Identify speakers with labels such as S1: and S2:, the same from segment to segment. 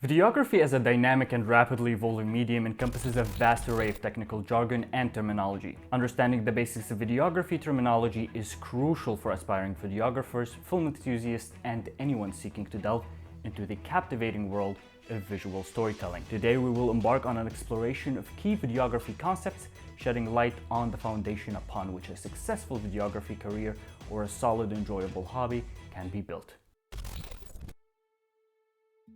S1: Videography as a dynamic and rapidly evolving medium encompasses a vast array of technical jargon and terminology. Understanding the basics of videography terminology is crucial for aspiring videographers, film enthusiasts, and anyone seeking to delve into the captivating world of visual storytelling. Today we will embark on an exploration of key videography concepts, shedding light on the foundation upon which a successful videography career or a solid, enjoyable hobby can be built.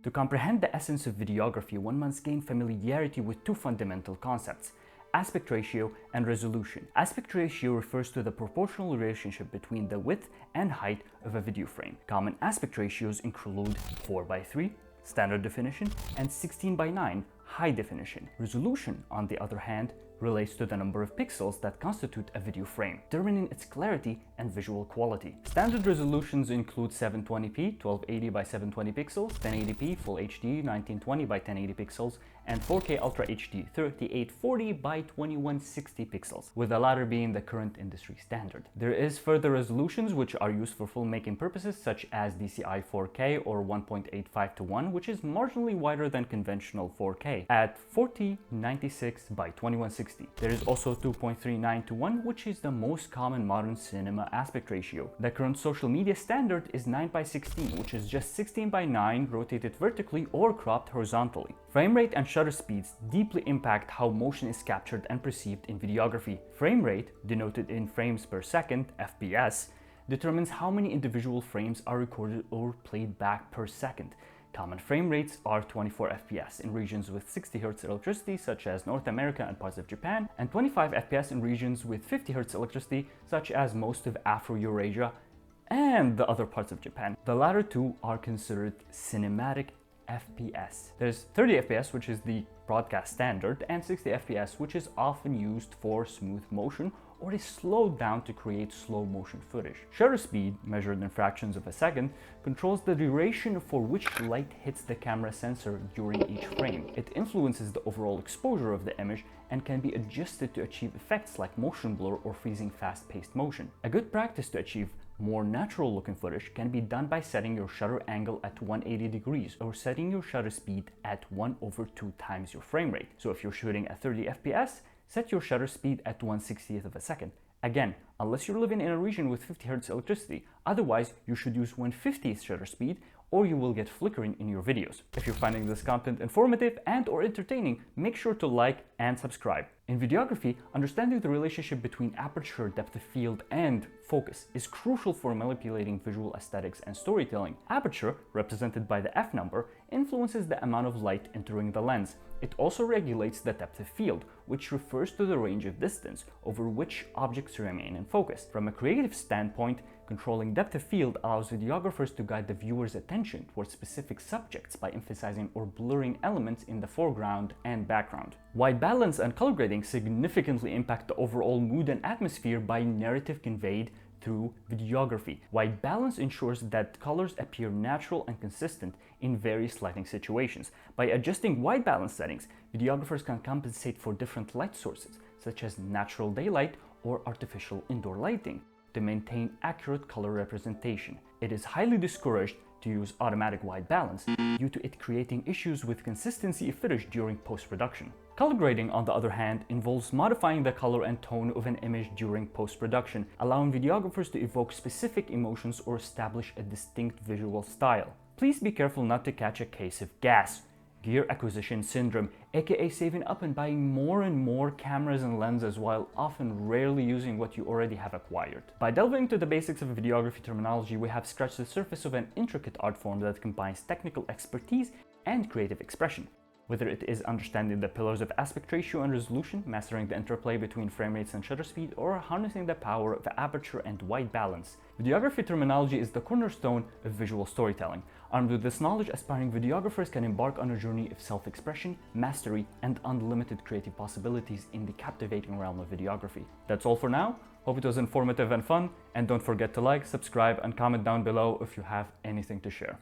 S1: To comprehend the essence of videography, one must gain familiarity with two fundamental concepts: aspect ratio and resolution. Aspect ratio refers to the proportional relationship between the width and height of a video frame. Common aspect ratios include 4:3, standard definition, and 16:9, high definition. Resolution, on the other hand, relates to the number of pixels that constitute a video frame, determining its clarity and visual quality. Standard resolutions include 720p, 1280 by 720 pixels, 1080p, Full HD, 1920 by 1080 pixels, and 4K Ultra HD, 3840 by 2160 pixels, with the latter being the current industry standard. There is further resolutions which are used for filmmaking purposes, such as DCI 4K or 1.85:1, which is marginally wider than conventional 4K at 4096 by 2160. There is also 2.39:1, which is the most common modern cinema aspect ratio. The current social media standard is 9:16, which is just 16:9 rotated vertically or cropped horizontally. Frame rate and shutter speeds deeply impact how motion is captured and perceived in videography. Frame rate, denoted in frames per second, FPS, determines how many individual frames are recorded or played back per second. Common frame rates are 24 FPS in regions with 60 Hz electricity, such as North America and parts of Japan, and 25 FPS in regions with 50 Hz electricity, such as most of Afro-Eurasia and the other parts of Japan. The latter two are considered cinematic FPS. There's 30 FPS, which is the broadcast standard, and 60 FPS, which is often used for smooth motion or is slowed down to create slow motion footage. Shutter speed, measured in fractions of a second, controls the duration for which light hits the camera sensor during each frame. It influences the overall exposure of the image and can be adjusted to achieve effects like motion blur or freezing fast-paced motion. A good practice to achieve more natural looking footage can be done by setting your shutter angle at 180 degrees or setting your shutter speed at 1/2 times your frame rate. So if you're shooting at 30 FPS, set your shutter speed at 1/60th of a second. Again, unless you're living in a region with 50 Hz electricity, otherwise you should use 1/50th shutter speed or you will get flickering in your videos. If you're finding this content informative and or entertaining, make sure to like and subscribe. In videography, understanding the relationship between aperture, depth of field, and focus is crucial for manipulating visual aesthetics and storytelling. Aperture, represented by the F number, influences the amount of light entering the lens. It also regulates the depth of field, which refers to the range of distance over which objects remain in focus. From a creative standpoint, controlling depth of field allows videographers to guide the viewer's attention towards specific subjects by emphasizing or blurring elements in the foreground and background. White balance and color grading significantly impact the overall mood and atmosphere by narrative conveyed through videography. White balance ensures that colors appear natural and consistent in various lighting situations. By adjusting white balance settings, videographers can compensate for different light sources, such as natural daylight or artificial indoor lighting, to maintain accurate color representation. It is highly discouraged to use automatic white balance due to it creating issues with consistency of footage during post-production. Color grading, on the other hand, involves modifying the color and tone of an image during post-production, allowing videographers to evoke specific emotions or establish a distinct visual style. Please be careful not to catch a case of gear acquisition syndrome, aka saving up and buying more and more cameras and lenses while often rarely using what you already have acquired. By delving into the basics of videography terminology, we have scratched the surface of an intricate art form that combines technical expertise and creative expression. Whether it is understanding the pillars of aspect ratio and resolution, mastering the interplay between frame rates and shutter speed, or harnessing the power of aperture and white balance, videography terminology is the cornerstone of visual storytelling. Armed with this knowledge, aspiring videographers can embark on a journey of self-expression, mastery, and unlimited creative possibilities in the captivating realm of videography. That's all for now. Hope it was informative and fun, and don't forget to like, subscribe, and comment down below if you have anything to share.